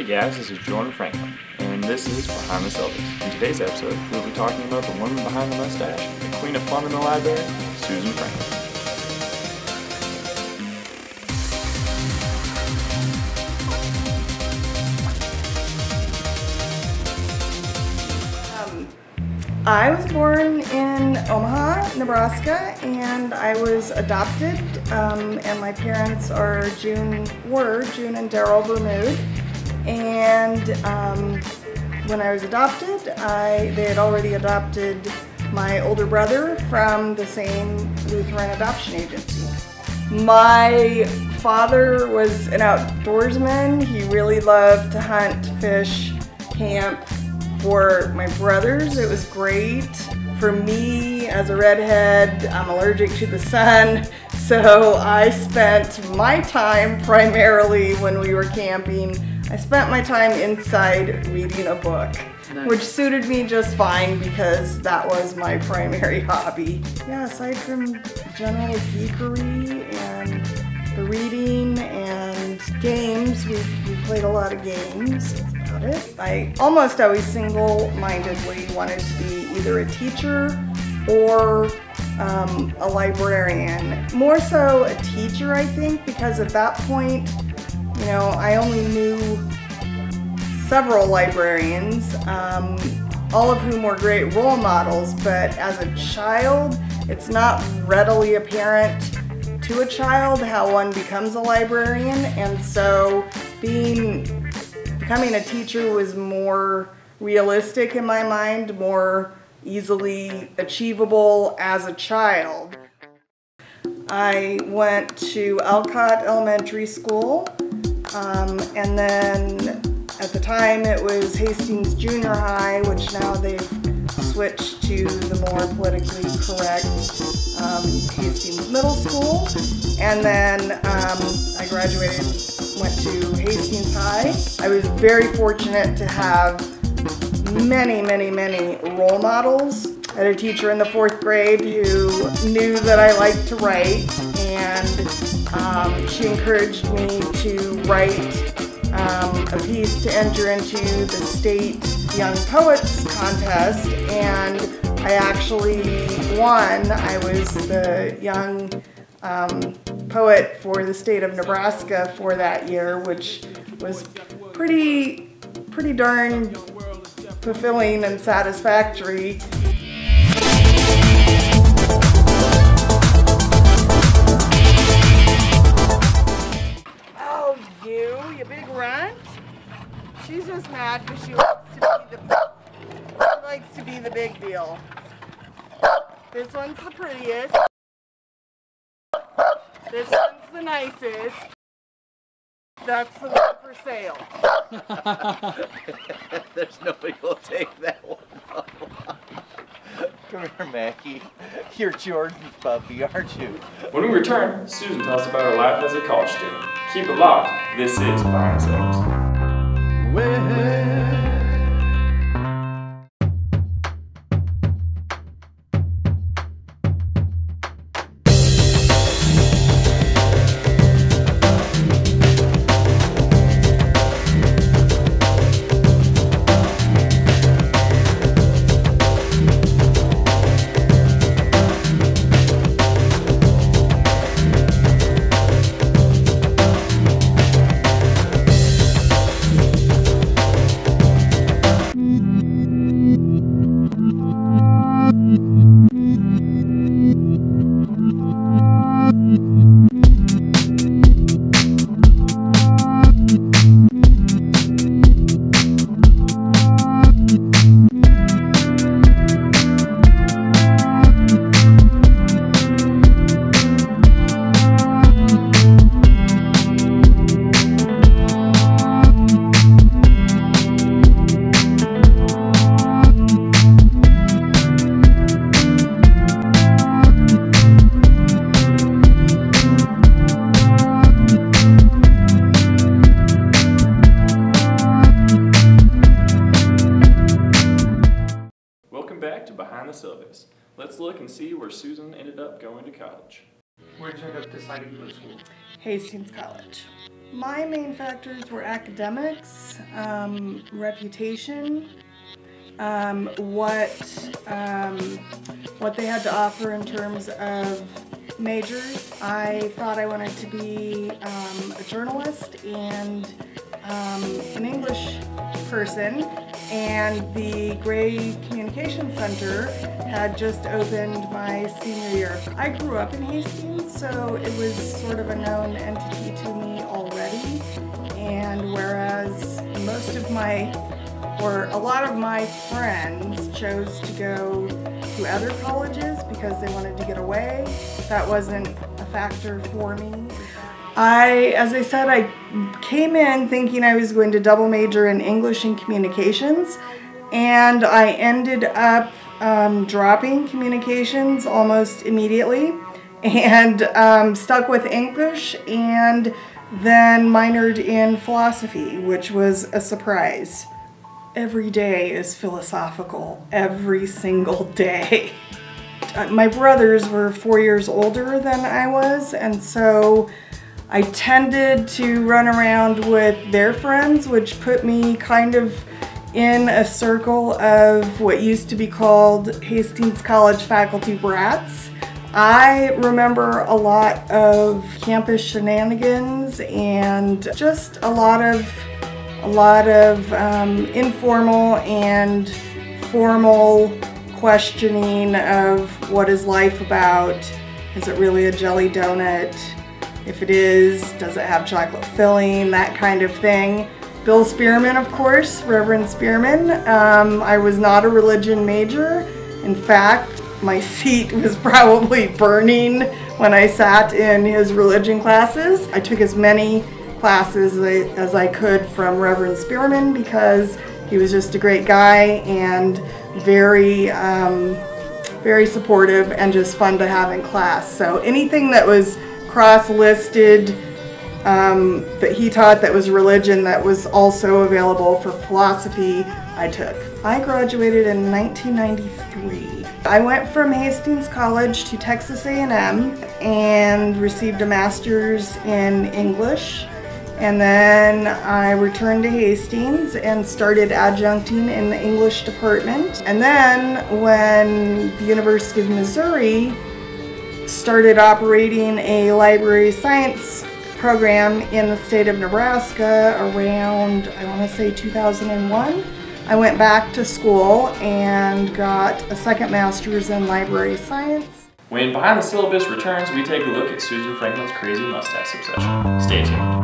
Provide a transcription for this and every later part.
guys, this is Jordan Franklin, and this is Behind the Syllabus. In today's episode, we'll be talking about the woman behind the mustache, the queen of fun in the library, Susan Franklin. I was born in Omaha, Nebraska, and I was adopted, and my parents are June and Daryl Bermude. And when I was adopted, they had already adopted my older brother from the same Lutheran adoption agency. My father was an outdoorsman. He really loved to hunt, fish, camp. For my brothers, it was great. For me, as a redhead, I'm allergic to the sun, so I spent my time primarily when we were camping. I spent my time inside reading a book, which suited me just fine because that was my primary hobby. Yeah, aside from general geekery and the reading and games, we played a lot of games. That's about it. I almost always single-mindedly wanted to be either a teacher or a librarian. More so a teacher, I think, because at that point, you know, I only knew several librarians, all of whom were great role models, but as a child, it's not readily apparent to a child how one becomes a librarian, and so becoming a teacher was more realistic in my mind, more easily achievable as a child. I went to Alcott Elementary School, and then at the time it was Hastings Junior High, which now they've switched to the more politically correct Hastings Middle School. And then I graduated, went to Hastings High. I was very fortunate to have many role models. I had a teacher in the 4th grade who knew that I liked to write, and she encouraged me to write a piece to enter into the state Young Poets contest, and I actually won. I was the young poet for the state of Nebraska for that year, which was pretty darn fulfilling and satisfactory. Oh, you big runt. She's just mad because she likes to be the big deal. This one's the prettiest. This one's the nicest. That's the one for sale. There's nobody who'll take that one. Come here, Mackie. You're Jordan's puppy, aren't you? When we return, Susan tells us about her life as a college student. Keep it locked. This is Behind the Syllabus. Behind the Syllabus. Let's look and see where Susan ended up going to college. Where did you end up deciding to go to school? Hastings College. My main factors were academics, reputation, what they had to offer in terms of majors. I thought I wanted to be a journalist and an English person, and the Gray Communication Center had just opened my senior year. I grew up in Hastings, so it was sort of a known entity to me already, and whereas a lot of my friends chose to go to other colleges because they wanted to get away, that wasn't a factor for me. As I said, I came in thinking I was going to double major in English and communications, and I ended up dropping communications almost immediately and stuck with English, and then minored in philosophy, which was a surprise. Every day is philosophical, every single day. My brothers were 4 years older than I was, and so I tended to run around with their friends, which put me kind of in a circle of what used to be called Hastings College faculty brats. I remember a lot of campus shenanigans and just a lot of informal and formal questioning of what is life about. Is it really a jelly donut? If it is, does it have chocolate filling? That kind of thing. Bill Spearman, of course, Reverend Spearman. I was not a religion major. In fact, my seat was probably burning when I sat in his religion classes. I took as many classes as I could from Reverend Spearman because he was just a great guy and very supportive and just fun to have in class. So anything that was cross-listed that he taught that was religion that was also available for philosophy, I took. I graduated in 1993. I went from Hastings College to Texas A&M and received a master's in English. And then I returned to Hastings and started adjuncting in the English department. And then when the University of Missouri started operating a library science program in the state of Nebraska around, I want to say 2001, I went back to school and got a second master's in library science. When Behind the Syllabus returns, we take a look at Susan Franklin's crazy mustache obsession. Stay tuned.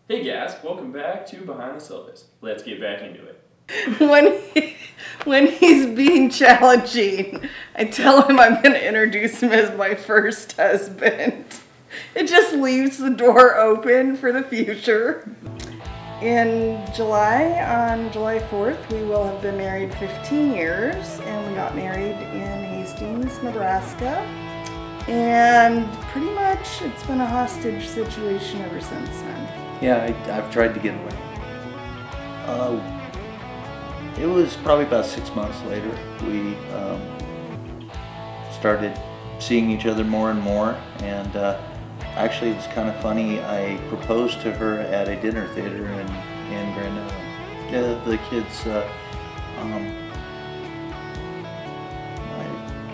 Hey guys, welcome back to Behind the Syllabus. Let's get back into it. When he's being challenging, I tell him I'm going to introduce him as my first husband. It just leaves the door open for the future. In July, on July 4th, we will have been married 15 years, and we got married in Hastings, Nebraska. And pretty much it's been a hostage situation ever since then. Yeah, I've tried to get away. It was probably about 6 months later. We started seeing each other more and more, and actually it's kind of funny. I proposed to her at a dinner theater in Grand Island. The kids,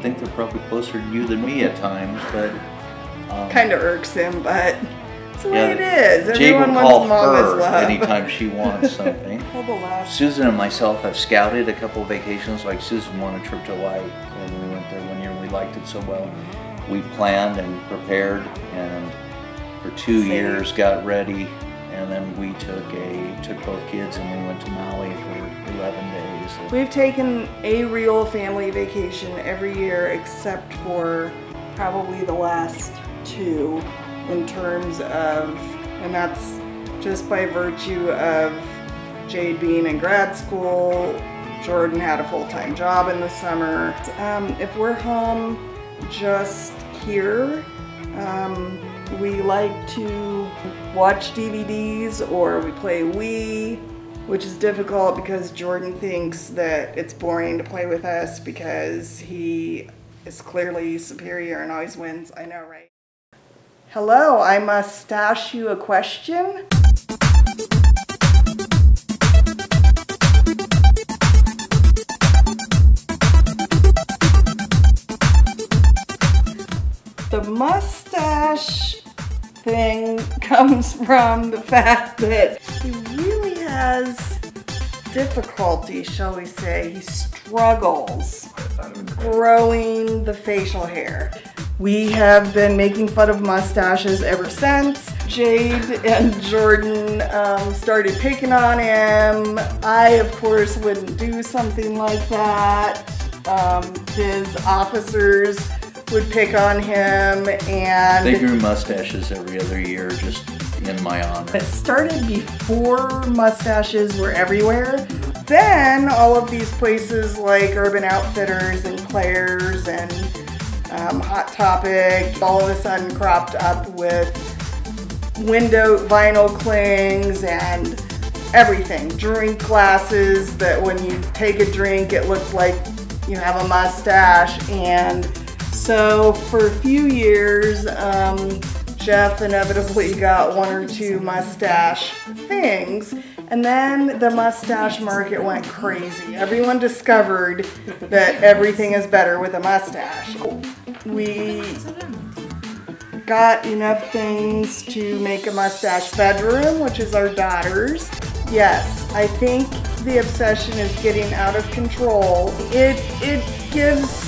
think they're probably closer to you than me at times, but kind of irks him, but it's the way yeah, it is. Jade will Everyone call wants mama's her love. anytime she wants something. Susan and myself have scouted a couple of vacations. Like Susan won a trip to Hawaii, and we went there one year and we liked it so well. We planned and prepared, and for 2 years got ready, and then we took both kids and we went to Maui for 11 days. We've taken a real family vacation every year except for probably the last 2 in terms of, and that's just by virtue of Jade being in grad school. Jordan had a full-time job in the summer. If we're home just here, we like to watch DVDs or we play Wii, which is difficult because Jordan thinks that it's boring to play with us because he is clearly superior and always wins. I know, right? Hello, I must ask you a question. The mustache thing comes from the fact that he really has difficulty, shall we say. He struggles growing the facial hair. We have been making fun of mustaches ever since. Jade and Jordan started picking on him. I, of course, wouldn't do something like that. His officers would pick on him, and they grew mustaches every other year just in my honor. It started before mustaches were everywhere. Then all of these places like Urban Outfitters and Claire's and Hot Topic all of a sudden cropped up with window vinyl clings and everything. Drink glasses that when you take a drink it looks like you have a mustache. And so for a few years, Jeff inevitably got 1 or 2 mustache things, and then the mustache market went crazy. Everyone discovered that everything is better with a mustache. We got enough things to make a mustache bedroom, which is our daughter's. Yes, I think the obsession is getting out of control. It gives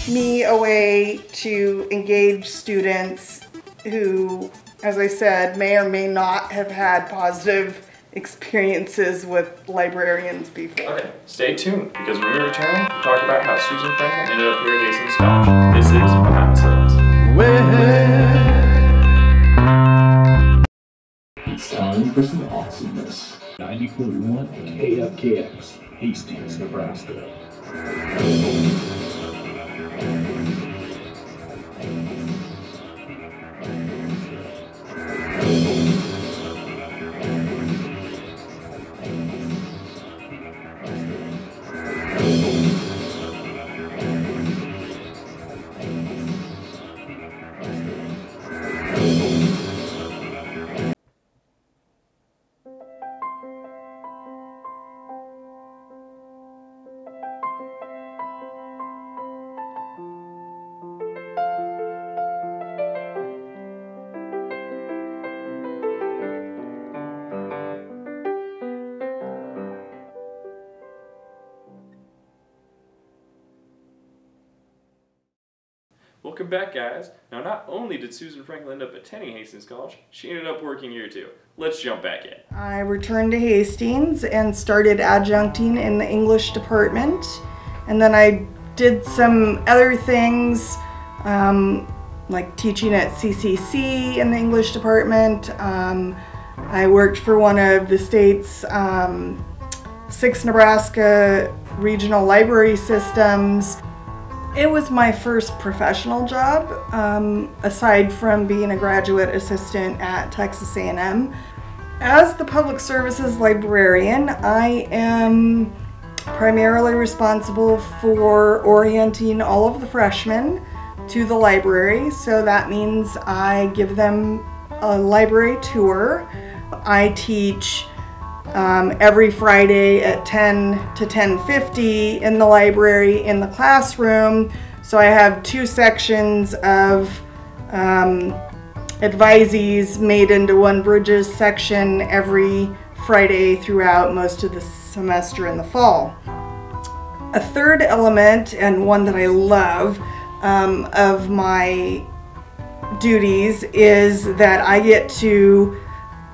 me a way to engage students who, as I said, may or may not have had positive experiences with librarians before. Okay, stay tuned, because when we return, we'll talk about how Susan Franklin ended up here at Hastings College. This is Behind the Syllabus. It's time for some awesomeness. 90.1 KFKX, Hastings, Nebraska. Welcome back, guys. Now, not only did Susan Franklin end up attending Hastings College, she ended up working here too. Let's jump back in. I returned to Hastings and started adjuncting in the English department, and then I did some other things like teaching at CCC in the English department. I worked for one of the state's 6 Nebraska regional library systems. It was my first professional job, aside from being a graduate assistant at Texas A&M. As the public services librarian, I am primarily responsible for orienting all of the freshmen to the library. So that means I give them a library tour. I teach every Friday at 10 to 10:50 in the library in the classroom, So I have 2 sections of advisees made into one Bridges section every Friday throughout most of the semester in the fall. A third element, and one that I love, of my duties is that I get to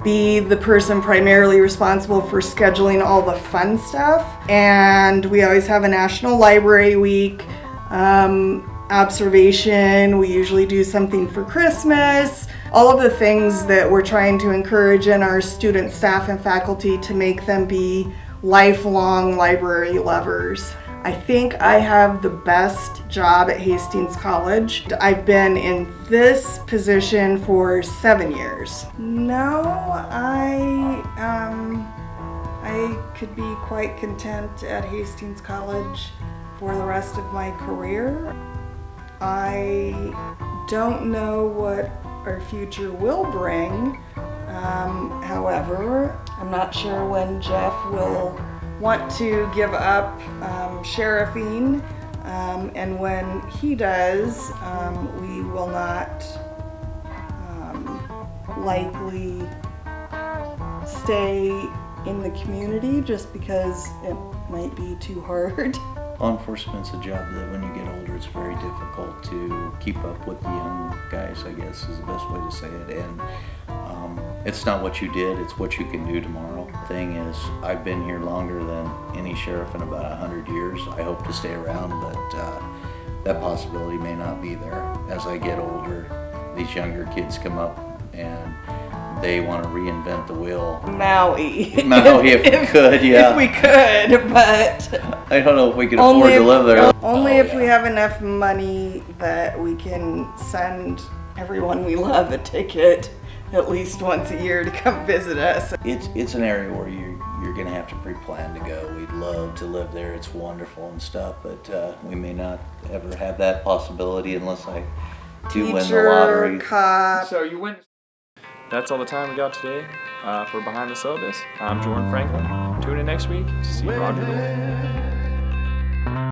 be the person primarily responsible for scheduling all the fun stuff. And we always have a National Library Week, observation. We usually do something for Christmas. All of the things that we're trying to encourage in our student, staff, and faculty to make them be lifelong library lovers. I think I have the best job at Hastings College. I've been in this position for 7 years. No, I could be quite content at Hastings College for the rest of my career. I don't know what our future will bring. However, I'm not sure when Jeff will want to give up sheriffing, and when he does, we will not likely stay in the community just because it might be too hard. Law enforcement's a job that when you get older it's very difficult to keep up with the young guys, I guess is the best way to say it. And it's not what you did, it's what you can do tomorrow. The thing is, I've been here longer than any sheriff in about 100 years. I hope to stay around, but that possibility may not be there. As I get older, these younger kids come up and they want to reinvent the wheel. Maui. Maui, if we could, yeah. If we could, but I don't know if we could afford to live there. Only if we have enough money that we can send everyone we love a ticket at least once a year to come visit us. It's an area where you're going to have to pre-plan to go. We'd love to live there. It's wonderful and stuff, but we may not ever have that possibility unless I do win the lottery. Cop. So you win. That's all the time we got today for Behind the Syllabus. I'm Jordan Franklin. Tune in next week to see Roger the Win.